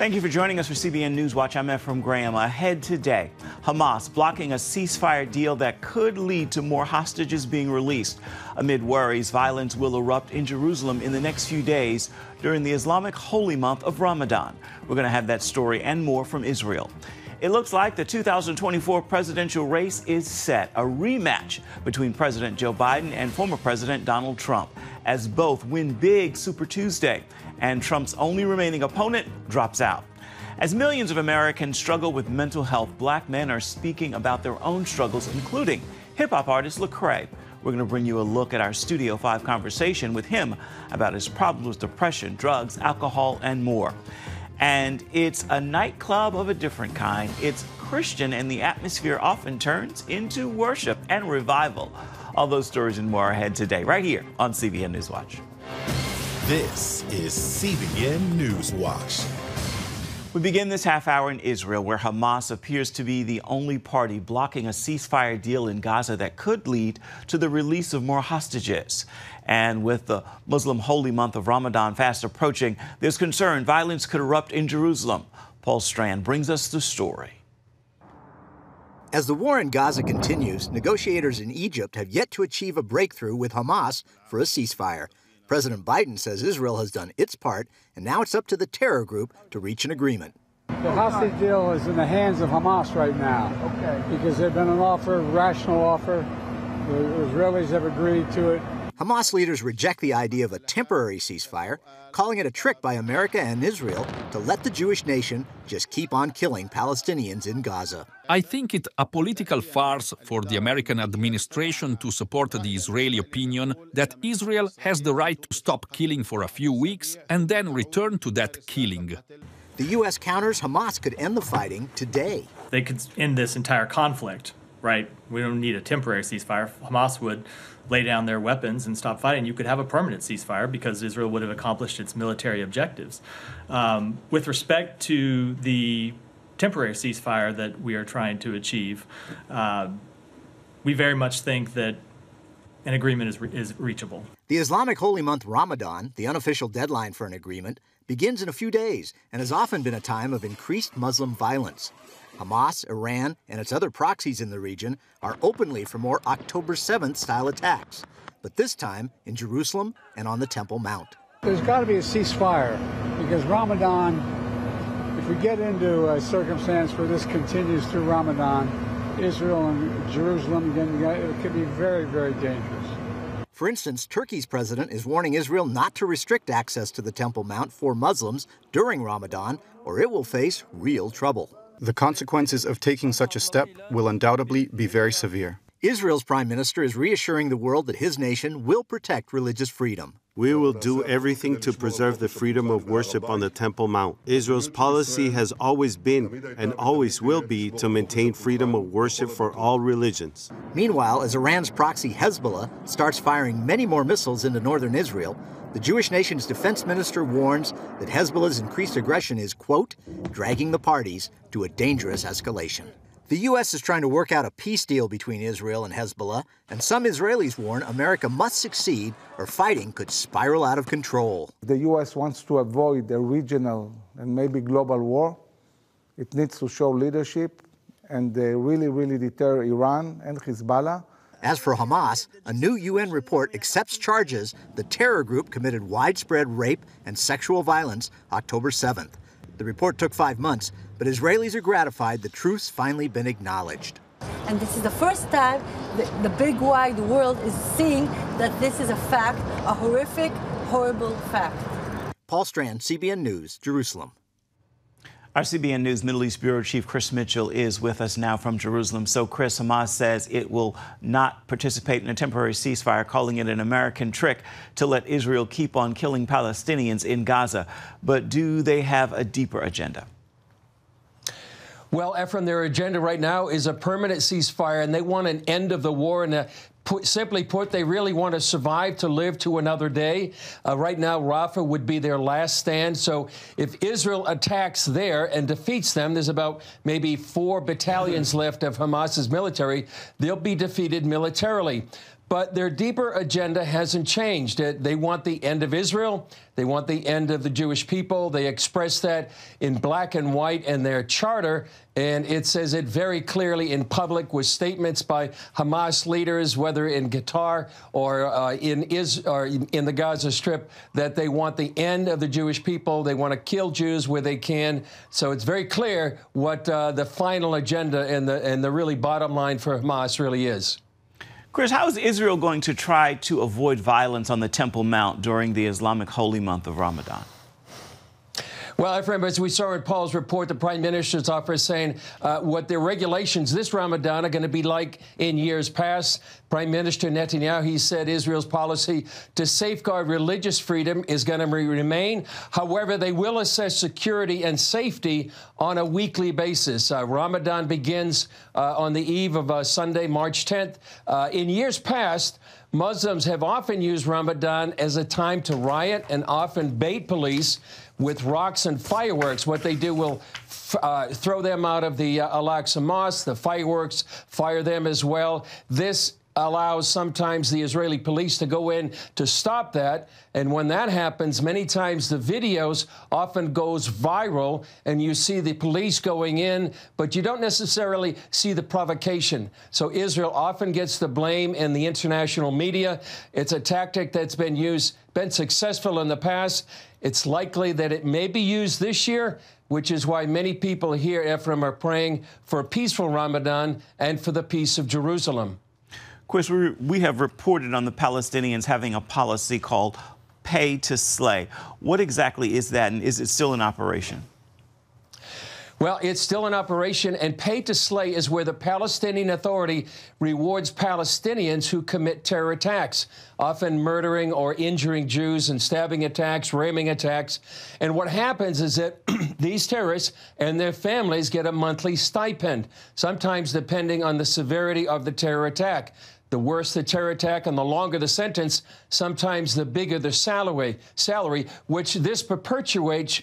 Thank you for joining us for CBN NewsWatch. I'm Ephraim Graham. Ahead today, Hamas blocking a ceasefire deal that could lead to more hostages being released. Amid worries, violence will erupt in Jerusalem in the next few days during the Islamic holy month of Ramadan. We're going to have that story and more from Israel. It looks like the 2024 presidential race is set, a rematch between President Joe Biden and former President Donald Trump, as both win big Super Tuesday and Trump's only remaining opponent drops out. As millions of Americans struggle with mental health, black men are speaking about their own struggles, including hip-hop artist Lecrae. We're going to bring you a look at our Studio 5 conversation with him about his problems with depression, drugs, alcohol, and more. And it's a nightclub of a different kind. It's Christian, and the atmosphere often turns into worship and revival. All those stories and more ahead today, right here on CBN NewsWatch. This is CBN NewsWatch. We begin this half hour in Israel, where Hamas appears to be the only party blocking a ceasefire deal in Gaza that could lead to the release of more hostages. And with the Muslim holy month of Ramadan fast approaching, there's concern violence could erupt in Jerusalem. Paul Strand brings us the story. As the war in Gaza continues, negotiators in Egypt have yet to achieve a breakthrough with Hamas for a ceasefire. President Biden says Israel has done its part, and now it's up to the terror group to reach an agreement. The hostage deal is in the hands of Hamas right now, because they've been an offer, rational offer. The Israelis have agreed to it. Hamas leaders reject the idea of a temporary ceasefire, calling it a trick by America and Israel to let the Jewish nation just keep on killing Palestinians in Gaza. I think it's a political farce for the American administration to support the Israeli opinion that Israel has the right to stop killing for a few weeks and then return to that killing. The U.S. counters Hamas could end the fighting today. They could end this entire conflict, right? We don't need a temporary ceasefire. Hamas would lay down their weapons and stop fighting. You could have a permanent ceasefire because Israel would have accomplished its military objectives. With respect to the temporary ceasefire that we are trying to achieve, we very much think that an agreement is reachable. The Islamic holy month Ramadan, the unofficial deadline for an agreement, begins in a few days and has often been a time of increased Muslim violence. Hamas, Iran, and its other proxies in the region are openly for more October 7th style attacks, but this time in Jerusalem and on the Temple Mount. There's got to be a ceasefire, because Ramadan, if we get into a circumstance where this continues through Ramadan, Israel and Jerusalem, it could be very, very dangerous. For instance, Turkey's president is warning Israel not to restrict access to the Temple Mount for Muslims during Ramadan, or it will face real trouble. The consequences of taking such a step will undoubtedly be very severe. Israel's prime minister is reassuring the world that his nation will protect religious freedom. We will do everything to preserve the freedom of worship on the Temple Mount. Israel's policy has always been and always will be to maintain freedom of worship for all religions. Meanwhile, as Iran's proxy Hezbollah starts firing many more missiles into northern Israel, the Jewish nation's defense minister warns that Hezbollah's increased aggression is, quote, dragging the parties to a dangerous escalation. The U.S. is trying to work out a peace deal between Israel and Hezbollah, and some Israelis warn America must succeed or fighting could spiral out of control. The U.S. wants to avoid a regional and maybe global war. It needs to show leadership and really deter Iran and Hezbollah. As for Hamas, a new UN report accepts charges the terror group committed widespread rape and sexual violence October 7th. The report took 5 months, but Israelis are gratified the truth's finally been acknowledged. And this is the first time the big wide world is seeing that this is a fact, a horrific, horrible fact. Paul Strand, CBN News, Jerusalem. Our CBN News Middle East Bureau Chief Chris Mitchell is with us now from Jerusalem. So, Chris, Hamas says it will not participate in a temporary ceasefire, calling it an American trick to let Israel keep on killing Palestinians in Gaza. But do they have a deeper agenda? Well, Ephraim, their agenda right now is a permanent ceasefire, and they want an end of the war. And simply put, they really want to survive to live to another day. Right now, Rafah would be their last stand. So if Israel attacks there and defeats them, there's about maybe 4 battalions left of Hamas's military. They'll be defeated militarily. but their deeper agenda hasn't changed. They want the end of Israel. They want the end of the Jewish people. They express that in black and white in their charter, and it says it very clearly in public with statements by Hamas leaders, whether in Qatar or in the Gaza Strip, that they want the end of the Jewish people. They want to kill Jews where they can. So it's very clear what the final agenda and the really bottom line for Hamas really is. Chris, how is Israel going to try to avoid violence on the Temple Mount during the Islamic holy month of Ramadan? Well, Ephraim, as we saw in Paul's report, the Prime Minister's office saying what their regulations this Ramadan are going to be like in years past. Prime Minister Netanyahu, he said Israel's policy to safeguard religious freedom is going to remain. However, they will assess security and safety on a weekly basis. Ramadan begins on the eve of Sunday, March 10th. In years past, Muslims have often used Ramadan as a time to riot and often bait police with rocks and fireworks. What they do will throw them out of the Al-Aqsa Mosque, the fireworks, fire them as well. This allows sometimes the Israeli police to go in to stop that. And when that happens, many times the videos often goes viral and you see the police going in, but you don't necessarily see the provocation. So Israel often gets the blame in the international media. It's a tactic that's been successful in the past. It's likely that it may be used this year, which is why many people here, Ephraim, are praying for a peaceful Ramadan and for the peace of Jerusalem. Of course, we have reported on the Palestinians having a policy called pay to slay. What exactly is that, and is it still in operation? Well, it's still in operation, and pay to slay is where the Palestinian Authority rewards Palestinians who commit terror attacks, often murdering or injuring Jews and stabbing attacks, ramming attacks. And what happens is that these terrorists and their families get a monthly stipend, sometimes depending on the severity of the terror attack. The worse the terror attack and the longer the sentence, sometimes the bigger the salary, which this perpetuates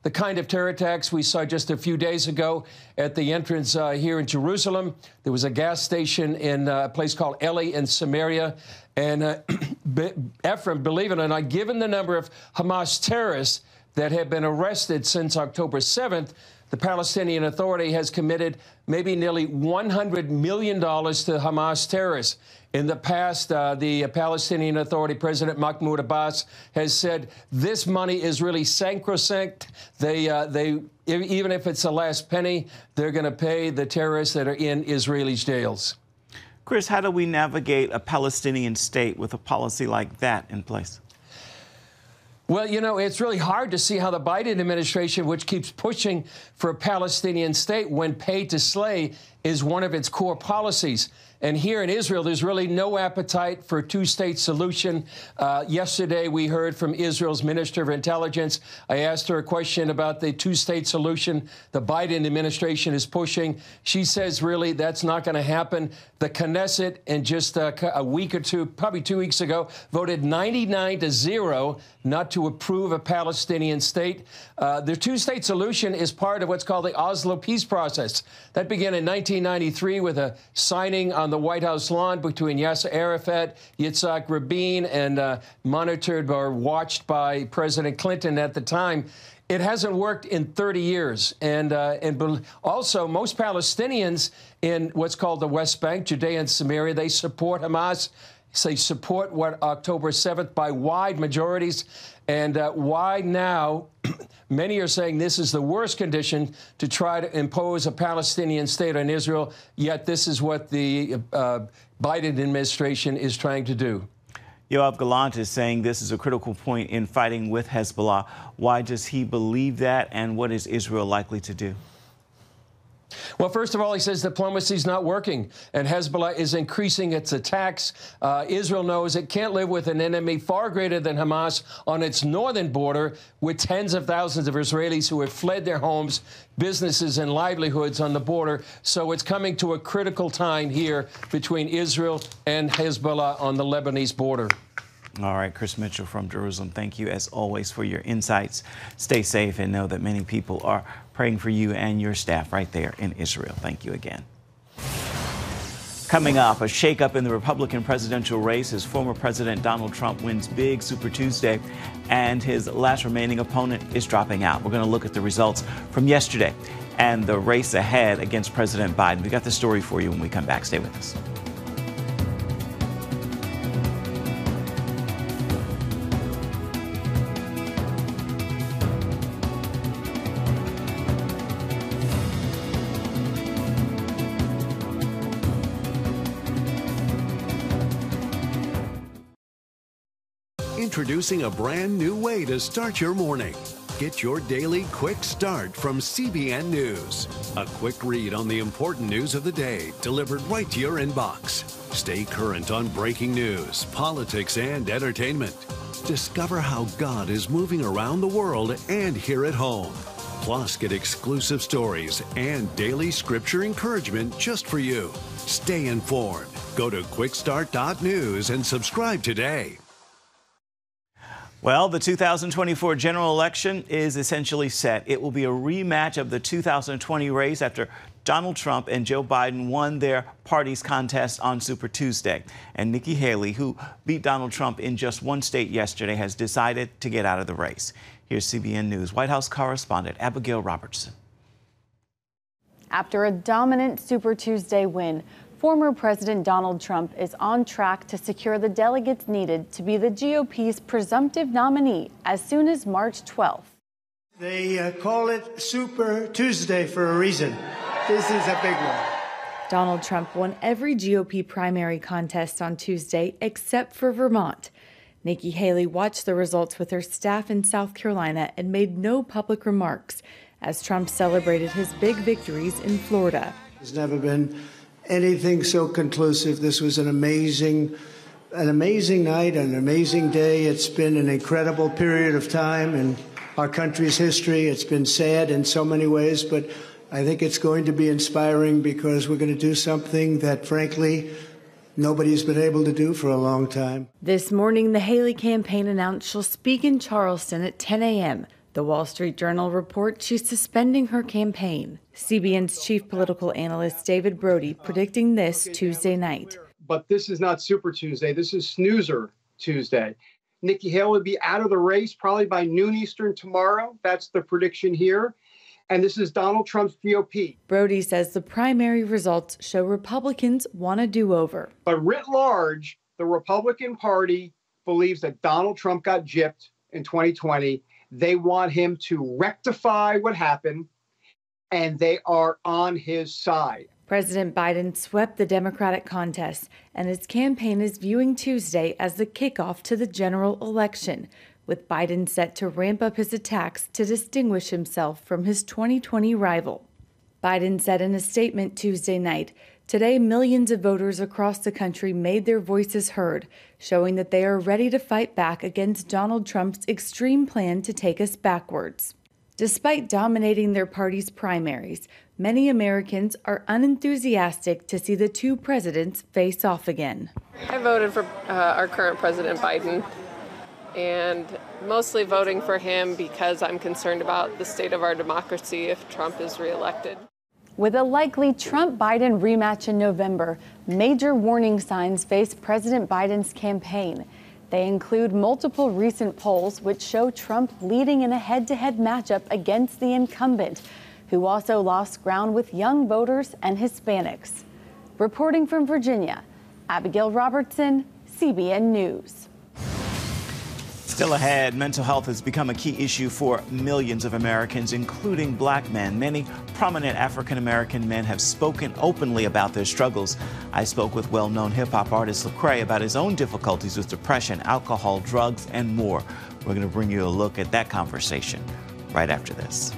the kind of terror attacks we saw just a few days ago at the entrance here in Jerusalem. There was a gas station in a place called Eli in Samaria. And Ephraim, believe it or not, given the number of Hamas terrorists that have been arrested since October 7th, the Palestinian Authority has committed maybe nearly $100 million to Hamas terrorists. In the past, the Palestinian Authority President Mahmoud Abbas has said this money is really sacrosanct. Even if it's the last penny, they're going to pay the terrorists that are in Israeli jails. Chris, how do we navigate a Palestinian state with a policy like that in place? Well, you know, it's really hard to see how the Biden administration, which keeps pushing for a Palestinian state when pay to slay is one of its core policies. And here in Israel, there's really no appetite for a two-state solution. Yesterday, we heard from Israel's Minister of Intelligence. I asked her a question about the two-state solution the Biden administration is pushing. She says, really, that's not going to happen. The Knesset, in just a week or two, probably 2 weeks ago, voted 99-0 not to approve a Palestinian state. The two-state solution is part of what's called the Oslo peace process. That began in 1993 with a signing on the White House lawn between Yasser Arafat, Yitzhak Rabin, and monitored or watched by President Clinton at the time. It hasn't worked in 30 years. And also, most Palestinians in what's called the West Bank, Judea and Samaria, they support Hamas. They support what October 7th by wide majorities. And why now? Many are saying this is the worst condition to try to impose a Palestinian state on Israel, yet this is what the Biden administration is trying to do. Yoav Gallant is saying this is a critical point in fighting with Hezbollah. Why does he believe that, and what is Israel likely to do? Well, first of all, he says diplomacy is not working, and Hezbollah is increasing its attacks. Israel knows it can't live with an enemy far greater than Hamas on its northern border, with tens of thousands of Israelis who have fled their homes, businesses, and livelihoods on the border. So it's coming to a critical time here between Israel and Hezbollah on the Lebanese border. All right, Chris Mitchell from Jerusalem, thank you as always for your insights. Stay safe and know that many people are praying for you and your staff right there in Israel. Thank you again. Coming up, a shakeup in the Republican presidential race as former President Donald Trump wins big Super Tuesday and his last remaining opponent is dropping out. We're going to look at the results from yesterday and the race ahead against President Biden. We got the story for you when we come back. Stay with us. Introducing a brand new way to start your morning. Get your daily quick start from CBN News. A quick read on the important news of the day delivered right to your inbox. Stay current on breaking news, politics, and entertainment. Discover how God is moving around the world and here at home. Plus, get exclusive stories and daily scripture encouragement just for you. Stay informed. Go to quickstart.news and subscribe today. Well, the 2024 general election is essentially set. It will be a rematch of the 2020 race after Donald Trump and Joe Biden won their party's contest on Super Tuesday. And Nikki Haley, who beat Donald Trump in just one state yesterday, has decided to get out of the race. Here's CBN News White House correspondent Abigail Robertson. After a dominant Super Tuesday win, former President Donald Trump is on track to secure the delegates needed to be the GOP's presumptive nominee as soon as March 12th. They call it Super Tuesday for a reason. This is a big one. Donald Trump won every GOP primary contest on Tuesday except for Vermont. Nikki Haley watched the results with her staff in South Carolina and made no public remarks as Trump celebrated his big victories in Florida. There's never been anything so conclusive. This was an amazing night, an amazing day. It's been an incredible period of time in our country's history. It's been sad in so many ways, but I think it's going to be inspiring because we're going to do something that, frankly, nobody's been able to do for a long time. This morning, the Haley campaign announced she'll speak in Charleston at 10 a.m. The Wall Street Journal reports she's suspending her campaign. CBN's chief political analyst David Brody predicting this Tuesday night. But this is not Super Tuesday. This is Snoozer Tuesday. Nikki Haley will be out of the race probably by noon Eastern tomorrow. That's the prediction here. And this is Donald Trump's GOP. Brody says the primary results show Republicans want a do-over. But writ large, the Republican Party believes that Donald Trump got gypped in 2020. They want him to rectify what happened, and they are on his side. President Biden swept the Democratic contest, and his campaign is viewing Tuesday as the kickoff to the general election, with Biden set to ramp up his attacks to distinguish himself from his 2020 rival. Biden said in a statement Tuesday night, "Today, millions of voters across the country made their voices heard, showing that they are ready to fight back against Donald Trump's extreme plan to take us backwards." Despite dominating their party's primaries, many Americans are unenthusiastic to see the two presidents face off again. I voted for our current President Biden, and mostly voting for him because I'm concerned about the state of our democracy if Trump is reelected. With a likely Trump-Biden rematch in November, major warning signs face President Biden's campaign. They include multiple recent polls which show Trump leading in a head-to-head matchup against the incumbent, who also lost ground with young voters and Hispanics. Reporting from Virginia, Abigail Robertson, CBN News. Still ahead, mental health has become a key issue for millions of Americans, including black men. Many prominent African-American men have spoken openly about their struggles. I spoke with well-known hip-hop artist Lecrae about his own difficulties with depression, alcohol, drugs, and more. We're going to bring you a look at that conversation right after this.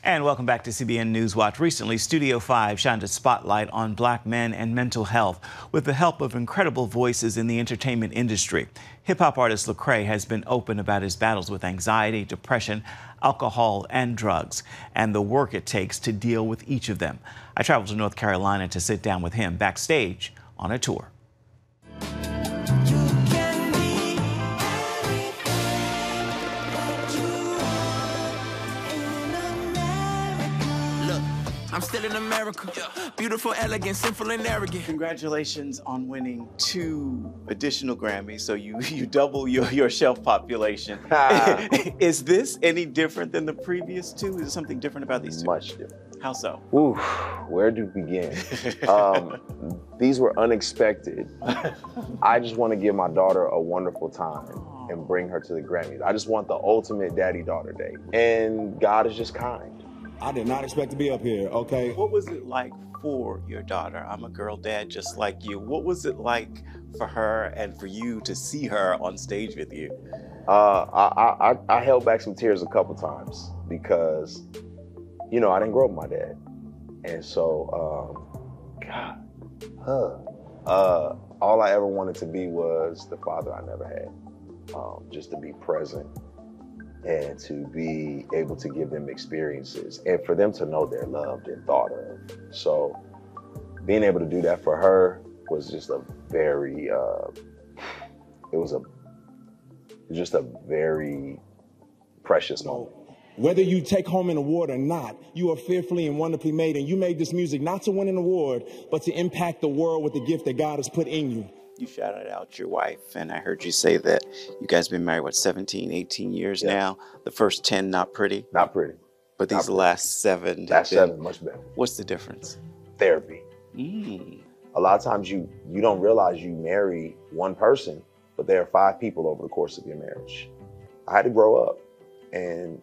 And welcome back to CBN NewsWatch. Recently, Studio 5 shined a spotlight on black men and mental health with the help of incredible voices in the entertainment industry. Hip-hop artist Lecrae has been open about his battles with anxiety, depression, alcohol, and drugs, and the work it takes to deal with each of them. I traveled to North Carolina to sit down with him backstage on a tour. I'm still in America. Beautiful, elegant, simple, and arrogant. Congratulations on winning 2 additional Grammys, so you double your shelf population. Is this any different than the previous 2? Is there something different about these 2? Much different. How so? Ooh, where to begin? These were unexpected. I just want to give my daughter a wonderful time and bring her to the Grammys. I just want the ultimate daddy-daughter day. And God is just kind. I did not expect to be up here, okay? What was it like for your daughter? I'm a girl dad just like you. What was it like for her and for you to see her on stage with you? I held back some tears a couple times because, you know, I didn't grow up with my dad. And so, all I ever wanted to be was the father I never had. Just to be present and to be able to give them experiences and for them to know they're loved and thought of. So being able to do that for her was just a very, it was just a very precious moment. Whether you take home an award or not, you are fearfully and wonderfully made, and you made this music not to win an award, but to impact the world with the gift that God has put in you. You shouted out your wife, and I heard you say that you guys have been married, what, 17, 18 years now? The first 10, not pretty? Not pretty. But these last 7? Last 7, much better. What's the difference? Therapy. A lot of times you don't realize you marry one person, but there are 5 people over the course of your marriage. I had to grow up and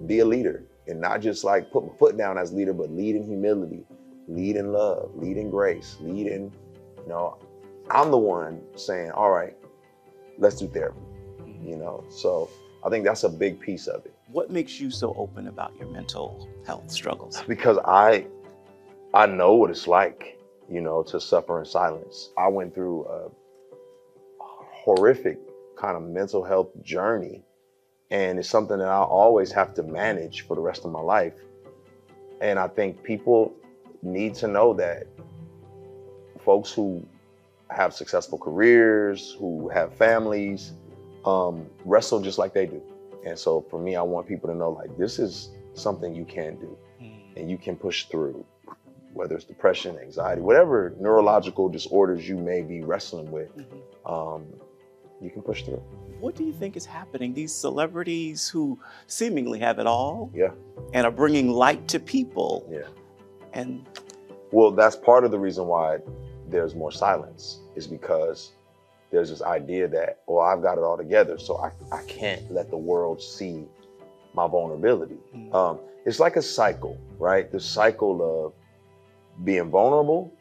be a leader, and not just like put my foot down as leader, but lead in humility, lead in love, lead in grace, lead in, you know, I'm the one saying, all right, let's do therapy, you know? So I think that's a big piece of it. What makes you so open about your mental health struggles? Because I know what it's like, you know, to suffer in silence. I went through a horrific kind of mental health journey, and it's something that I always have to manage for the rest of my life. And I think people need to know that folks who have successful careers, who have families, wrestle just like they do. And so for me, I want people to know, like, this is something you can do and you can push through, whether it's depression, anxiety, whatever neurological disorders you may be wrestling with, you can push through. What do you think is happening? These celebrities who seemingly have it all and are bringing light to people. And well, that's part of the reason why there's more silence, is because there's this idea that, well, I've got it all together, so I can't let the world see my vulnerability. It's like a cycle, right? The cycle of being vulnerable,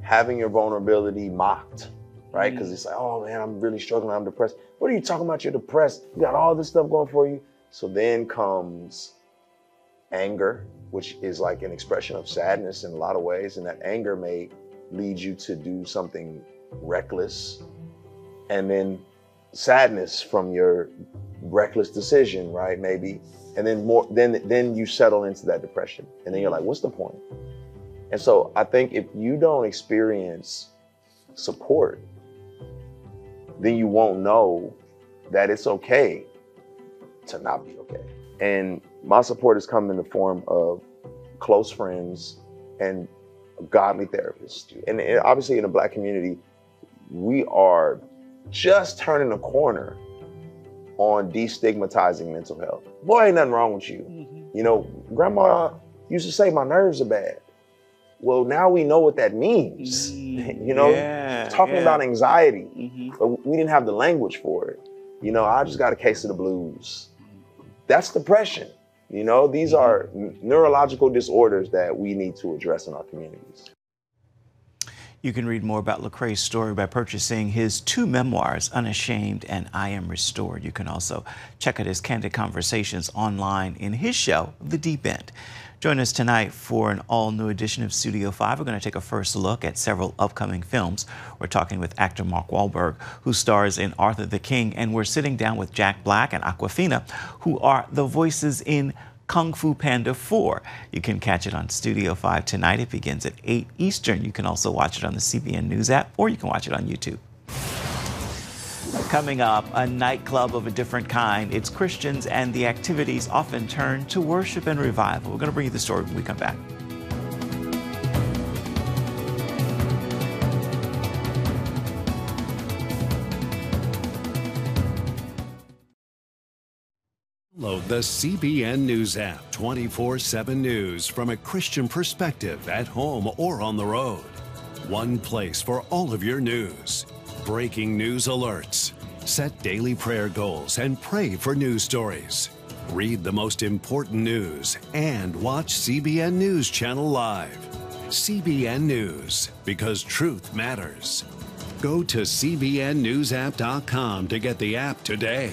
having your vulnerability mocked, right? Because it's like, oh man, I'm really struggling, I'm depressed. What are you talking about? You're depressed. You got all this stuff going for you. So then comes anger, which is like an expression of sadness in a lot of ways. And that anger may lead you to do something reckless. And then sadness from your reckless decision, right? Maybe. And then then you settle into that depression. And then you're like, what's the point? And so I think if you don't experience support, then you won't know that it's okay to not be okay. And my support has come in the form of close friends and godly therapists. And obviously in the Black community, we are just turning a corner on destigmatizing mental health. Boy, ain't nothing wrong with you. You know, grandma used to say my nerves are bad. Well, now we know what that means. You know, talking about anxiety, but we didn't have the language for it. You know, I just got a case of the blues. That's depression. You know, these are neurological disorders that we need to address in our communities. You can read more about Lecrae's story by purchasing his 2 memoirs, Unashamed and I Am Restored. You can also check out his candid conversations online in his show, The Deep End. Join us tonight for an all-new edition of Studio 5. We're going to take a first look at several upcoming films. We're talking with actor Mark Wahlberg, who stars in Arthur the King, and we're sitting down with Jack Black and Awkwafina, who are the voices in Kung Fu Panda 4. You can catch it on Studio 5 tonight. It begins at 8 Eastern. You can also watch it on the CBN News app, or you can watch it on YouTube. Coming up, a nightclub of a different kind. It's Christians, and the activities often turn to worship and revival. We're going to bring you the story when we come back. Download the CBN News app, 24/7 news from a Christian perspective at home or on the road. One place for all of your news. Breaking news alerts. Set daily prayer goals and pray for news stories. Read the most important news and watch CBN News Channel live. CBN News, because truth matters. Go to cbnnewsapp.com to get the app today.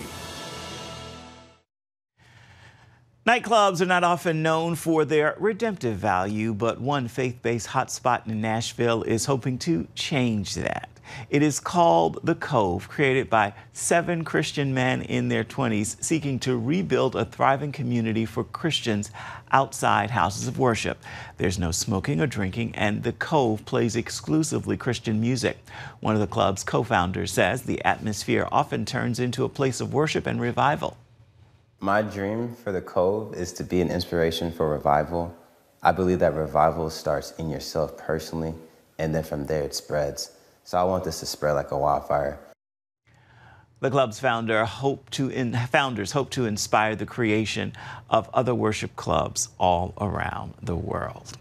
Nightclubs are not often known for their redemptive value, but one faith-based hotspot in Nashville is hoping to change that. It is called The Cove, created by 7 Christian men in their 20s seeking to rebuild a thriving community for Christians outside houses of worship. There's no smoking or drinking, and The Cove plays exclusively Christian music. One of the club's co-founders says the atmosphere often turns into a place of worship and revival. My dream for The Cove is to be an inspiration for revival. I believe that revival starts in yourself personally, and then from there it spreads. So I want this to spread like a wildfire. The club's founders hope to inspire the creation of other worship clubs all around the world.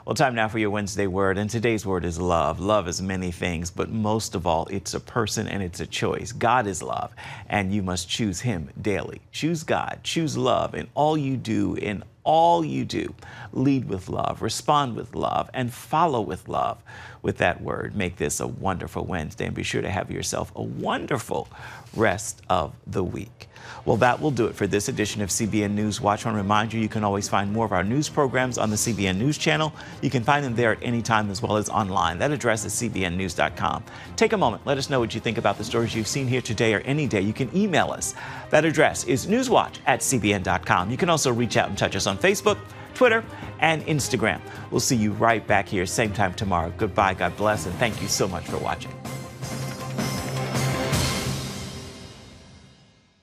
Well, time now for your Wednesday word, and today's word is love. Love is many things, but most of all, it's a person and it's a choice. God is love, and you must choose Him daily. Choose God, choose love in all you do, in all you do. Lead with love, respond with love, and follow with love. With that word, make this a wonderful Wednesday, and be sure to have yourself a wonderful rest of the week. Well, that will do it for this edition of CBN News Watch. I want to remind you, you can always find more of our news programs on the CBN News channel. You can find them there at any time as well as online. That address is cbnnews.com. Take a moment. Let us know what you think about the stories you've seen here today or any day. You can email us. That address is newswatch@cbn.com. You can also reach out and touch us on Facebook, Twitter, and Instagram. We'll see you right back here, same time tomorrow. Goodbye, God bless, and thank you so much for watching.